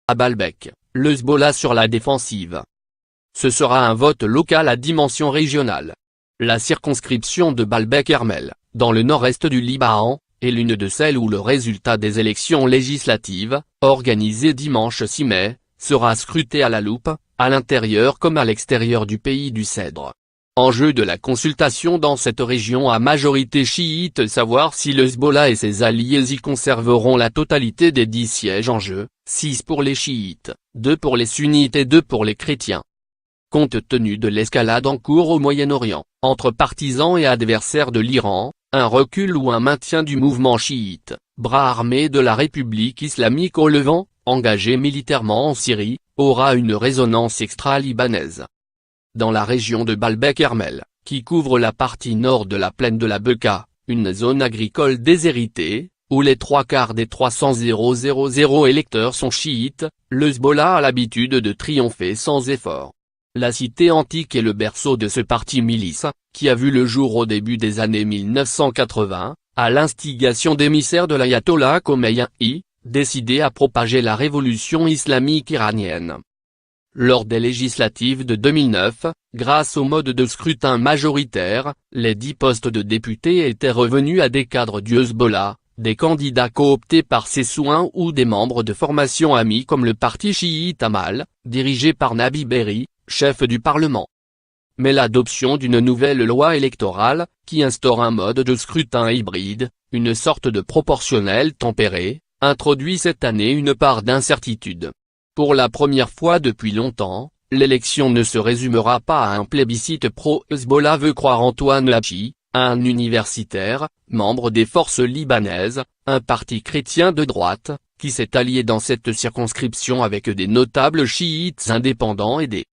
À Baalbek, le Hezbollah sur la défensive. Ce sera un vote local à dimension régionale. La circonscription de Baalbek-Hermel, dans le nord-est du Liban, est l'une de celles où le résultat des élections législatives, organisées dimanche 6 mai, sera scruté à la loupe, à l'intérieur comme à l'extérieur du pays du Cèdre. Enjeu de la consultation dans cette région à majorité chiite, savoir si le Hezbollah et ses alliés y conserveront la totalité des 10 sièges en jeu, 6 pour les chiites, 2 pour les sunnites et 2 pour les chrétiens. Compte tenu de l'escalade en cours au Moyen-Orient, entre partisans et adversaires de l'Iran, un recul ou un maintien du mouvement chiite, bras armé de la République islamique au Levant, engagé militairement en Syrie, aura une résonance extra-libanaise. Dans la région de Baalbek-Hermel, qui couvre la partie nord de la plaine de la Bekaa, une zone agricole déshéritée, où les 3/4 des 300 000 électeurs sont chiites, le Hezbollah a l'habitude de triompher sans effort. La cité antique est le berceau de ce parti milice, qui a vu le jour au début des années 1980, à l'instigation d'émissaires de l'ayatollah Khomeini, décidé à propager la révolution islamique iranienne. Lors des législatives de 2009, grâce au mode de scrutin majoritaire, les 10 postes de députés étaient revenus à des cadres du Hezbollah, des candidats cooptés par ses soins ou des membres de formations amies comme le parti chiite Amal, dirigé par Nabi Berri, chef du Parlement. Mais l'adoption d'une nouvelle loi électorale, qui instaure un mode de scrutin hybride, une sorte de proportionnel tempéré, introduit cette année une part d'incertitude. Pour la première fois depuis longtemps, l'élection ne se résumera pas à un plébiscite pro-Hezbollah, veut croire Antoine Lachi, un universitaire, membre des forces libanaises, un parti chrétien de droite, qui s'est allié dans cette circonscription avec des notables chiites indépendants et des